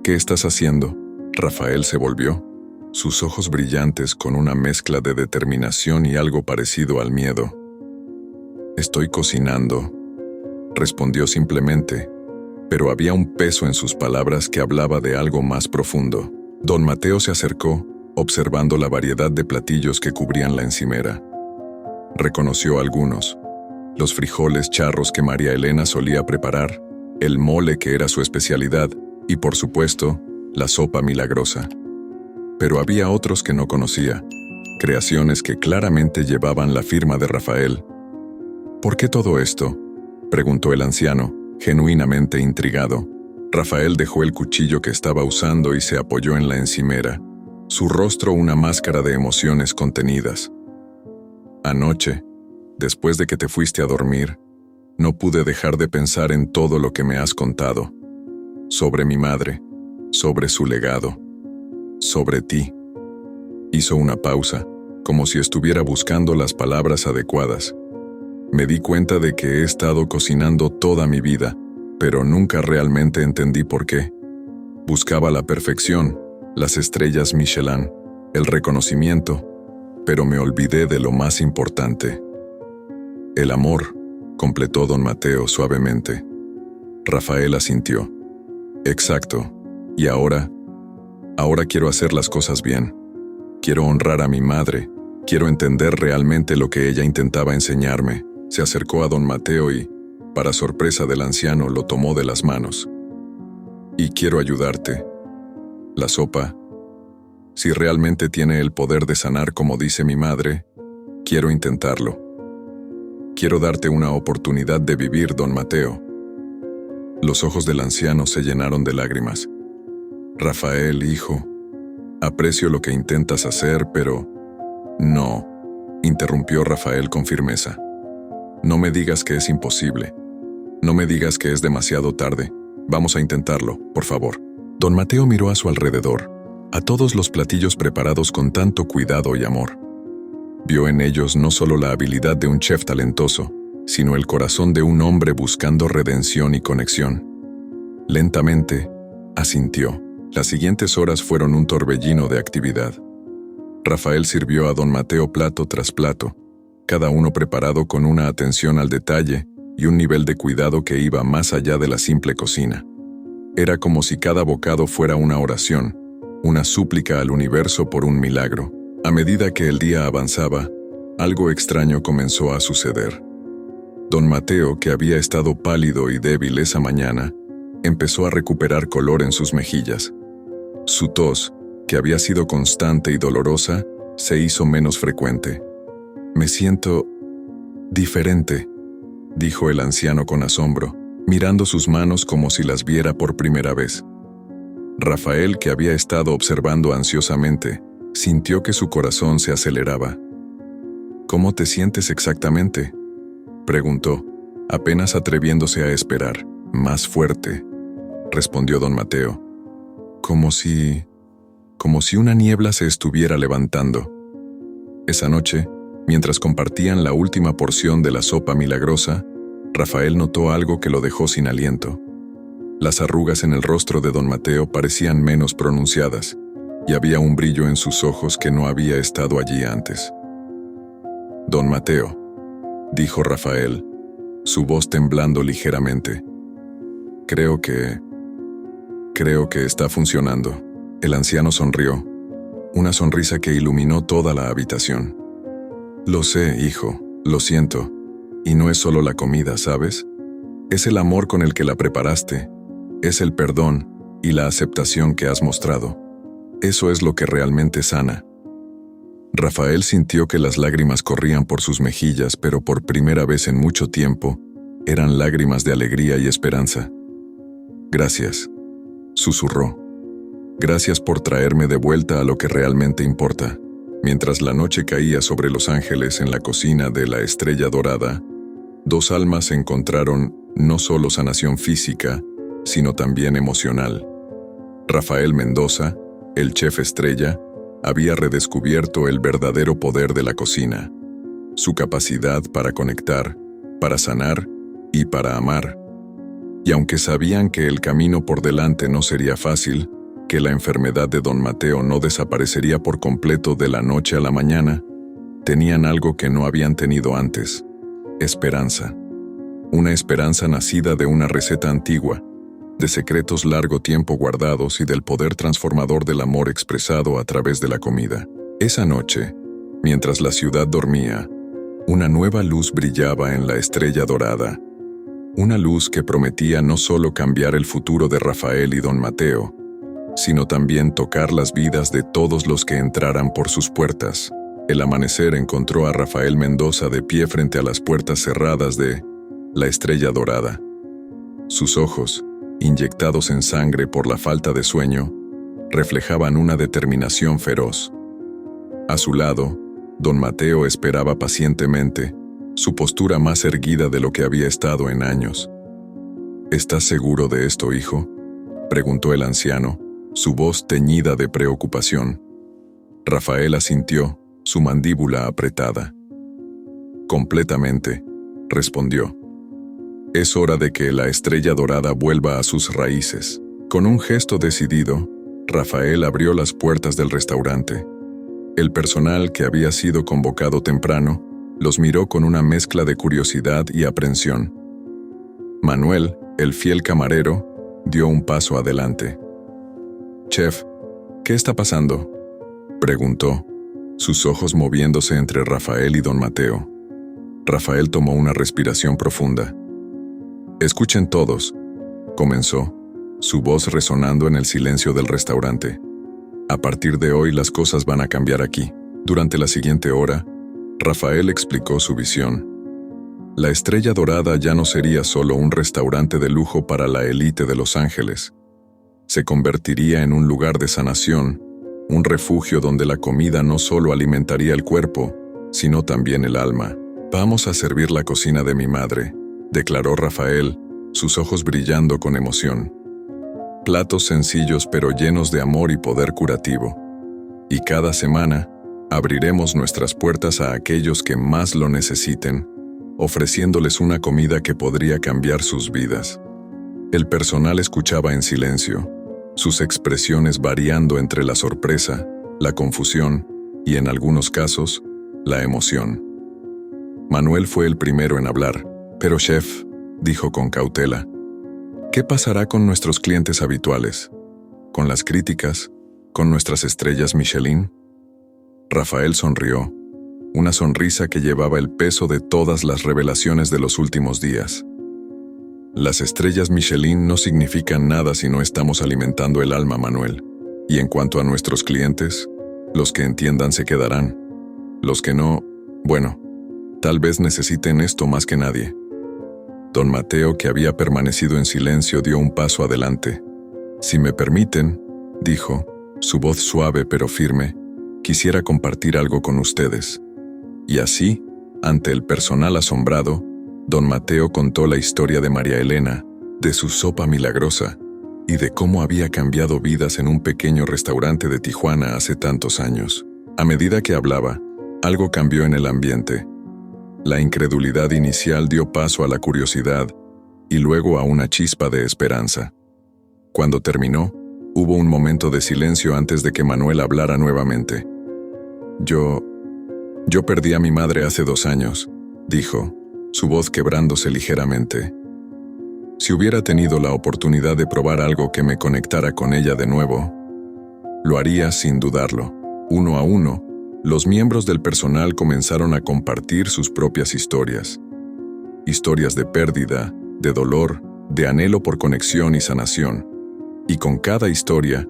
«¿Qué estás haciendo?» Rafael se volvió, sus ojos brillantes con una mezcla de determinación y algo parecido al miedo. «Estoy cocinando», respondió simplemente, pero había un peso en sus palabras que hablaba de algo más profundo. Don Mateo se acercó, observando la variedad de platillos que cubrían la encimera. Reconoció algunos: los frijoles charros que María Elena solía preparar, el mole que era su especialidad y, por supuesto, la sopa milagrosa. Pero había otros que no conocía, creaciones que claramente llevaban la firma de Rafael. «¿Por qué todo esto?», preguntó el anciano, genuinamente intrigado. Rafael dejó el cuchillo que estaba usando y se apoyó en la encimera, su rostro una máscara de emociones contenidas. «Anoche, después de que te fuiste a dormir, no pude dejar de pensar en todo lo que me has contado. Sobre mi madre, sobre su legado, sobre ti». Hizo una pausa, como si estuviera buscando las palabras adecuadas. «Me di cuenta de que he estado cocinando toda mi vida, pero nunca realmente entendí por qué. Buscaba la perfección, las estrellas Michelin, el reconocimiento, pero me olvidé de lo más importante. El amor», completó don Mateo suavemente. Rafael asintió. «Exacto. Y ahora quiero hacer las cosas bien. Quiero honrar a mi madre, quiero entender realmente lo que ella intentaba enseñarme». Se acercó a don Mateo y, para sorpresa del anciano, lo tomó de las manos. «Y quiero ayudarte. La sopa, si realmente tiene el poder de sanar como dice mi madre, quiero intentarlo. Quiero darte una oportunidad de vivir, don Mateo». Los ojos del anciano se llenaron de lágrimas. «Rafael, hijo, aprecio lo que intentas hacer, pero…» «No», interrumpió Rafael con firmeza. «No me digas que es imposible. No me digas que es demasiado tarde. Vamos a intentarlo, por favor». Don Mateo miró a su alrededor, a todos los platillos preparados con tanto cuidado y amor. Vio en ellos no solo la habilidad de un chef talentoso, sino el corazón de un hombre buscando redención y conexión. Lentamente, asintió. Las siguientes horas fueron un torbellino de actividad. Rafael sirvió a don Mateo plato tras plato, cada uno preparado con una atención al detalle y un nivel de cuidado que iba más allá de la simple cocina. Era como si cada bocado fuera una oración, una súplica al universo por un milagro. A medida que el día avanzaba, algo extraño comenzó a suceder. Don Mateo, que había estado pálido y débil esa mañana, empezó a recuperar color en sus mejillas. Su tos, que había sido constante y dolorosa, se hizo menos frecuente. «Me siento diferente», dijo el anciano con asombro, mirando sus manos como si las viera por primera vez. Rafael, que había estado observando ansiosamente, sintió que su corazón se aceleraba. «¿Cómo te sientes exactamente?», preguntó, apenas atreviéndose a esperar. «Más fuerte», respondió don Mateo. Como si una niebla se estuviera levantando. Esa noche, mientras compartían la última porción de la sopa milagrosa, Rafael notó algo que lo dejó sin aliento. Las arrugas en el rostro de don Mateo parecían menos pronunciadas, y había un brillo en sus ojos que no había estado allí antes. «Don Mateo», dijo Rafael, su voz temblando ligeramente. Creo que está funcionando». El anciano sonrió, una sonrisa que iluminó toda la habitación. «Lo sé, hijo, lo siento. Y no es solo la comida, ¿sabes? Es el amor con el que la preparaste. Es el perdón y la aceptación que has mostrado. Eso es lo que realmente sana». Rafael sintió que las lágrimas corrían por sus mejillas, pero por primera vez en mucho tiempo, eran lágrimas de alegría y esperanza. «Gracias», susurró. «Gracias por traerme de vuelta a lo que realmente importa». Mientras la noche caía sobre Los Ángeles en la cocina de la Estrella Dorada, dos almas encontraron no solo sanación física, sino también emocional. Rafael Mendoza, el chef estrella, había redescubierto el verdadero poder de la cocina, su capacidad para conectar, para sanar y para amar. Y aunque sabían que el camino por delante no sería fácil, que la enfermedad de don Mateo no desaparecería por completo de la noche a la mañana, tenían algo que no habían tenido antes: esperanza. Una esperanza nacida de una receta antigua, de secretos largo tiempo guardados y del poder transformador del amor expresado a través de la comida. Esa noche, mientras la ciudad dormía, una nueva luz brillaba en la Estrella Dorada. Una luz que prometía no solo cambiar el futuro de Rafael y don Mateo, sino también tocar las vidas de todos los que entraran por sus puertas. El amanecer encontró a Rafael Mendoza de pie frente a las puertas cerradas de la Estrella Dorada. Sus ojos, inyectados en sangre por la falta de sueño, reflejaban una determinación feroz. A su lado, don Mateo esperaba pacientemente, su postura más erguida de lo que había estado en años. «¿Estás seguro de esto, hijo?», preguntó el anciano, su voz teñida de preocupación. Rafael asintió, su mandíbula apretada. «Completamente», respondió. «Es hora de que la Estrella Dorada vuelva a sus raíces». Con un gesto decidido, Rafael abrió las puertas del restaurante. El personal, que había sido convocado temprano, los miró con una mezcla de curiosidad y aprensión. Manuel, el fiel camarero, dio un paso adelante. «Chef, ¿qué está pasando?», preguntó, sus ojos moviéndose entre Rafael y don Mateo. Rafael tomó una respiración profunda. «Escuchen todos», comenzó, su voz resonando en el silencio del restaurante. «A partir de hoy las cosas van a cambiar aquí». Durante la siguiente hora, Rafael explicó su visión. La Estrella Dorada ya no sería solo un restaurante de lujo para la élite de Los Ángeles. Se convertiría en un lugar de sanación, un refugio donde la comida no solo alimentaría el cuerpo, sino también el alma. «Vamos a servir la cocina de mi madre», declaró Rafael, sus ojos brillando con emoción. «Platos sencillos pero llenos de amor y poder curativo. Y cada semana, abriremos nuestras puertas a aquellos que más lo necesiten, ofreciéndoles una comida que podría cambiar sus vidas». El personal escuchaba en silencio, sus expresiones variando entre la sorpresa, la confusión y, en algunos casos, la emoción. Manuel fue el primero en hablar. «Pero chef», dijo con cautela, «¿qué pasará con nuestros clientes habituales? ¿Con las críticas? ¿Con nuestras estrellas Michelin?». Rafael sonrió, una sonrisa que llevaba el peso de todas las revelaciones de los últimos días. «Las estrellas Michelin no significan nada si no estamos alimentando el alma, Manuel. Y en cuanto a nuestros clientes, Los que entiendan se quedarán. Los que no, bueno, tal vez necesiten esto más que nadie. Don Mateo, que había permanecido en silencio, dio un paso adelante. Si me permiten, dijo, su voz suave pero firme, quisiera compartir algo con ustedes. Y así, ante el personal asombrado, don Mateo contó la historia de María Elena, de su sopa milagrosa, y de cómo había cambiado vidas en un pequeño restaurante de Tijuana hace tantos años. A medida que hablaba, algo cambió en el ambiente. La incredulidad inicial dio paso a la curiosidad y luego a una chispa de esperanza. Cuando terminó, hubo un momento de silencio antes de que Manuel hablara nuevamente. Yo perdí a mi madre hace 2 años, dijo, su voz quebrándose ligeramente. Si hubiera tenido la oportunidad de probar algo que me conectara con ella de nuevo, lo haría sin dudarlo. Uno a uno, los miembros del personal comenzaron a compartir sus propias historias. Historias de pérdida, de dolor, de anhelo por conexión y sanación. Y con cada historia,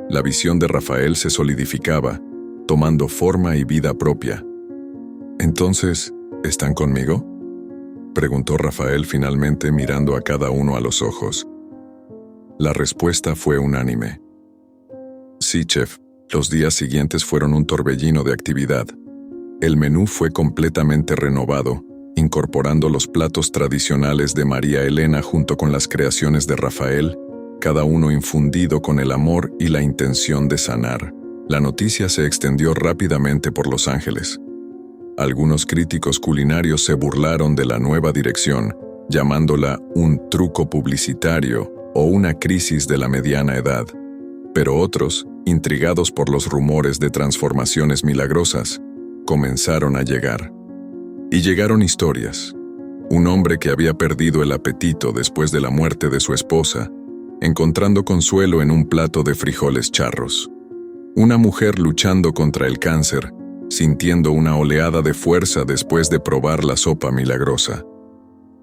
la visión de Rafael se solidificaba, tomando forma y vida propia. «Entonces, ¿están conmigo?», preguntó Rafael finalmente mirando a cada uno a los ojos. La respuesta fue unánime. Sí, chef. Los días siguientes fueron un torbellino de actividad. El menú fue completamente renovado, incorporando los platos tradicionales de María Elena junto con las creaciones de Rafael, cada uno infundido con el amor y la intención de sanar. La noticia se extendió rápidamente por Los Ángeles. Algunos críticos culinarios se burlaron de la nueva dirección, llamándola un truco publicitario o una crisis de la mediana edad. Pero otros, intrigados por los rumores de transformaciones milagrosas, comenzaron a llegar. Y llegaron historias. Un hombre que había perdido el apetito después de la muerte de su esposa, encontrando consuelo en un plato de frijoles charros. Una mujer luchando contra el cáncer, sintiendo una oleada de fuerza después de probar la sopa milagrosa.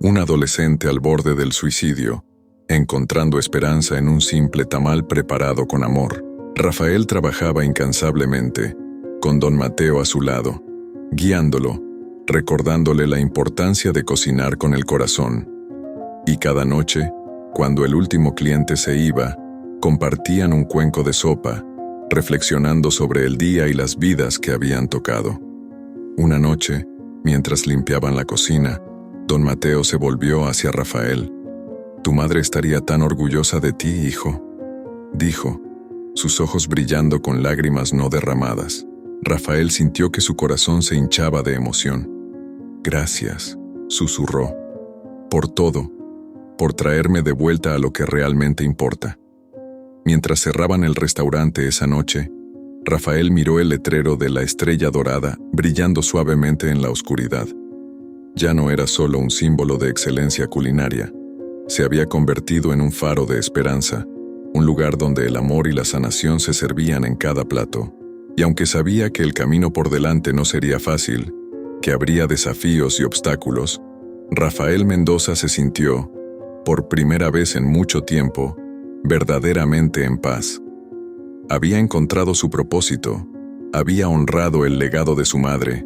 Un adolescente al borde del suicidio, encontrando esperanza en un simple tamal preparado con amor. Rafael trabajaba incansablemente, con don Mateo a su lado, guiándolo, recordándole la importancia de cocinar con el corazón. Y cada noche, cuando el último cliente se iba, compartían un cuenco de sopa, reflexionando sobre el día y las vidas que habían tocado. Una noche, mientras limpiaban la cocina, don Mateo se volvió hacia Rafael. «Tu madre estaría tan orgullosa de ti, hijo», dijo, sus ojos brillando con lágrimas no derramadas. Rafael sintió que su corazón se hinchaba de emoción. «Gracias», susurró, «por todo, por traerme de vuelta a lo que realmente importa». Mientras cerraban el restaurante esa noche, Rafael miró el letrero de la estrella dorada brillando suavemente en la oscuridad. Ya no era solo un símbolo de excelencia culinaria, se había convertido en un faro de esperanza, un lugar donde el amor y la sanación se servían en cada plato. Y aunque sabía que el camino por delante no sería fácil, que habría desafíos y obstáculos, Rafael Mendoza se sintió, por primera vez en mucho tiempo, verdaderamente en paz. Había encontrado su propósito, había honrado el legado de su madre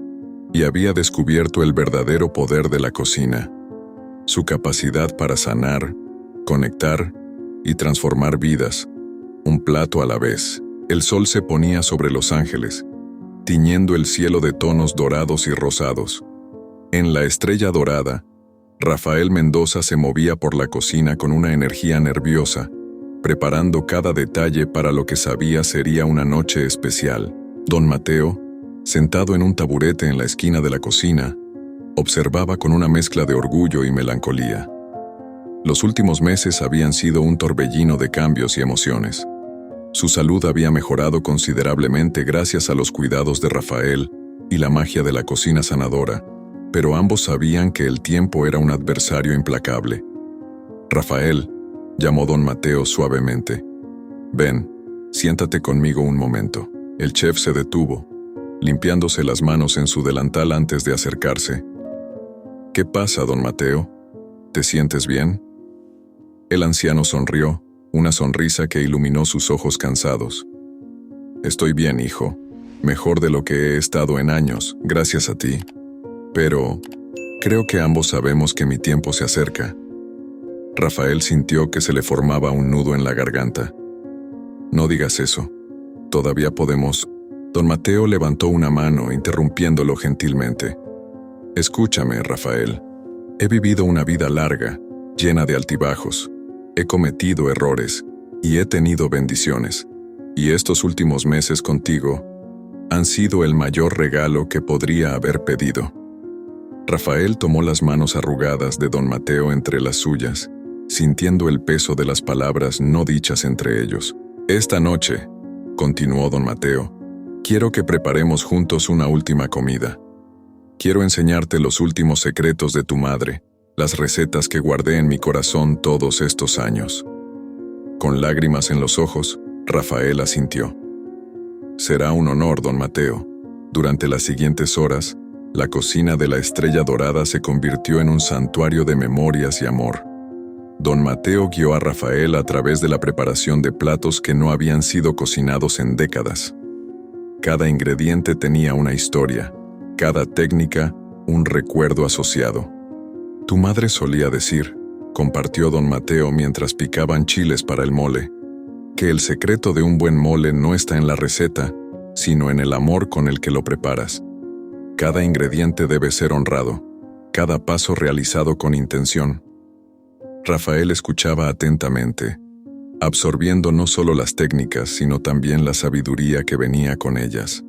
y había descubierto el verdadero poder de la cocina, su capacidad para sanar, conectar y transformar vidas, un plato a la vez. El sol se ponía sobre Los Ángeles, tiñendo el cielo de tonos dorados y rosados. En la estrella dorada, Rafael Mendoza se movía por la cocina con una energía nerviosa, preparando cada detalle para lo que sabía sería una noche especial. Don Mateo, sentado en un taburete en la esquina de la cocina, observaba con una mezcla de orgullo y melancolía. Los últimos meses habían sido un torbellino de cambios y emociones. Su salud había mejorado considerablemente gracias a los cuidados de Rafael y la magia de la cocina sanadora, pero ambos sabían que el tiempo era un adversario implacable. «Rafael», llamó don Mateo suavemente. «Ven, siéntate conmigo un momento». El chef se detuvo, limpiándose las manos en su delantal antes de acercarse. «¿Qué pasa, don Mateo? ¿Te sientes bien?». El anciano sonrió, una sonrisa que iluminó sus ojos cansados. «Estoy bien, hijo. Mejor de lo que he estado en años, gracias a ti. Pero creo que ambos sabemos que mi tiempo se acerca. Rafael sintió que se le formaba un nudo en la garganta. No digas eso. Todavía podemos. Don Mateo levantó una mano, interrumpiéndolo gentilmente. Escúchame, Rafael. He vivido una vida larga, llena de altibajos. He cometido errores y he tenido bendiciones. Y estos últimos meses contigo han sido el mayor regalo que podría haber pedido. Rafael tomó las manos arrugadas de don Mateo entre las suyas, sintiendo el peso de las palabras no dichas entre ellos. Esta noche, continuó don Mateo, quiero que preparemos juntos una última comida. Quiero enseñarte los últimos secretos de tu madre, las recetas que guardé en mi corazón todos estos años. Con lágrimas en los ojos, Rafael asintió. Será un honor, don Mateo. Durante las siguientes horas, la cocina de la Estrella Dorada se convirtió en un santuario de memorias y amor. Don Mateo guió a Rafael a través de la preparación de platos que no habían sido cocinados en décadas. Cada ingrediente tenía una historia, cada técnica, un recuerdo asociado. Tu madre solía decir, compartió don Mateo mientras picaban chiles para el mole, que el secreto de un buen mole no está en la receta, sino en el amor con el que lo preparas. Cada ingrediente debe ser honrado, cada paso realizado con intención. Rafael escuchaba atentamente, absorbiendo no solo las técnicas, sino también la sabiduría que venía con ellas.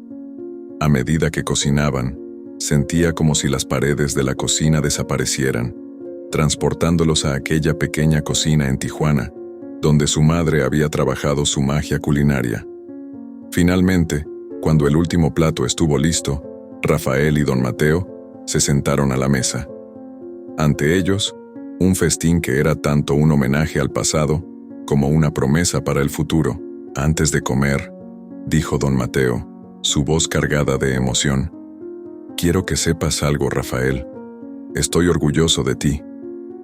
A medida que cocinaban, sentía como si las paredes de la cocina desaparecieran, transportándolos a aquella pequeña cocina en Tijuana, donde su madre había trabajado su magia culinaria. Finalmente, cuando el último plato estuvo listo, Rafael y don Mateo se sentaron a la mesa. Ante ellos, un festín que era tanto un homenaje al pasado como una promesa para el futuro. Antes de comer, dijo don Mateo, su voz cargada de emoción. Quiero que sepas algo, Rafael. Estoy orgulloso de ti,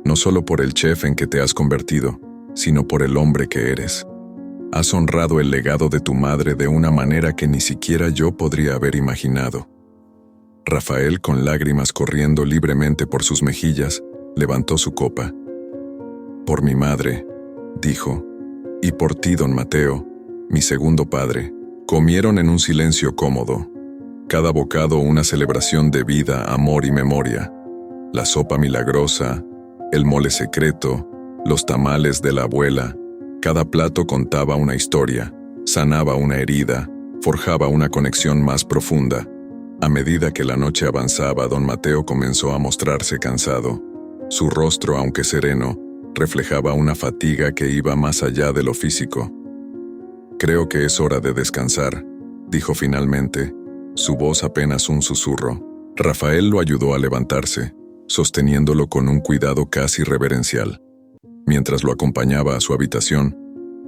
no solo por el chef en que te has convertido, sino por el hombre que eres. Has honrado el legado de tu madre de una manera que ni siquiera yo podría haber imaginado. Rafael, con lágrimas corriendo libremente por sus mejillas, levantó su copa. Por mi madre, dijo, y por ti, don Mateo, mi segundo padre. Comieron en un silencio cómodo, cada bocado una celebración de vida, amor y memoria. La sopa milagrosa, el mole secreto, los tamales de la abuela, cada plato contaba una historia, sanaba una herida, forjaba una conexión más profunda. A medida que la noche avanzaba, don Mateo comenzó a mostrarse cansado. Su rostro, aunque sereno, reflejaba una fatiga que iba más allá de lo físico. Creo que es hora de descansar, dijo finalmente, su voz apenas un susurro. Rafael lo ayudó a levantarse, sosteniéndolo con un cuidado casi reverencial. Mientras lo acompañaba a su habitación,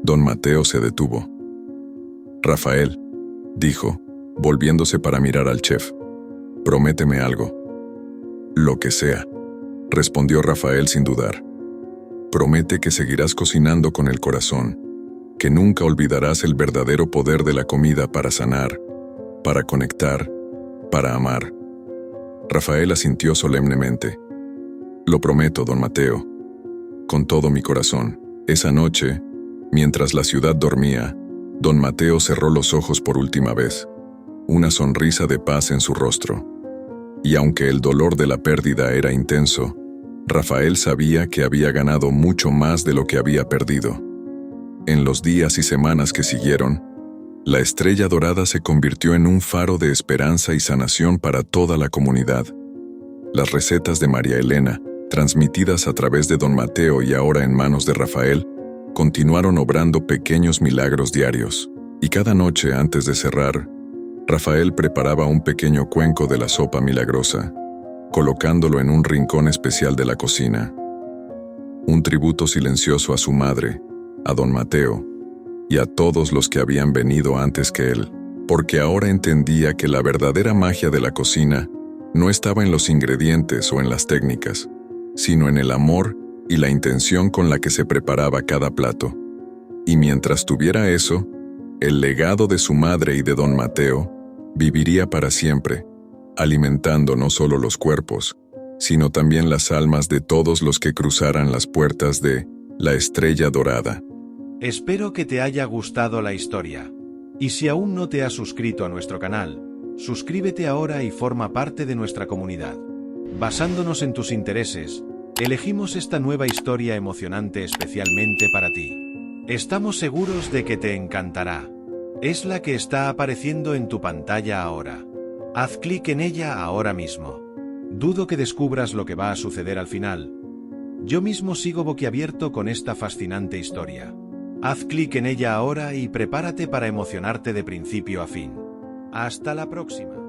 don Mateo se detuvo. Rafael, dijo, volviéndose para mirar al chef, prométeme algo. Lo que sea, respondió Rafael sin dudar. Promete que seguirás cocinando con el corazón, que nunca olvidarás el verdadero poder de la comida para sanar, para conectar, para amar. Rafael asintió solemnemente. Lo prometo, don Mateo, con todo mi corazón. Esa noche, mientras la ciudad dormía, don Mateo cerró los ojos por última vez, una sonrisa de paz en su rostro. Y aunque el dolor de la pérdida era intenso, Rafael sabía que había ganado mucho más de lo que había perdido. En los días y semanas que siguieron, la Estrella Dorada se convirtió en un faro de esperanza y sanación para toda la comunidad. Las recetas de María Elena, transmitidas a través de don Mateo y ahora en manos de Rafael, continuaron obrando pequeños milagros diarios. Y cada noche antes de cerrar, Rafael preparaba un pequeño cuenco de la sopa milagrosa, colocándolo en un rincón especial de la cocina. Un tributo silencioso a su madre, a don Mateo, y a todos los que habían venido antes que él, porque ahora entendía que la verdadera magia de la cocina no estaba en los ingredientes o en las técnicas, sino en el amor y la intención con la que se preparaba cada plato. Y mientras tuviera eso, el legado de su madre y de don Mateo Viviría para siempre, alimentando no solo los cuerpos, sino también las almas de todos los que cruzaran las puertas de la Estrella Dorada. Espero que te haya gustado la historia. Y si aún no te has suscrito a nuestro canal, suscríbete ahora y forma parte de nuestra comunidad. Basándonos en tus intereses, elegimos esta nueva historia emocionante especialmente para ti. Estamos seguros de que te encantará. Es la que está apareciendo en tu pantalla ahora. Haz clic en ella ahora mismo. Dudo que descubras lo que va a suceder al final. Yo mismo sigo boquiabierto con esta fascinante historia. Haz clic en ella ahora y prepárate para emocionarte de principio a fin. Hasta la próxima.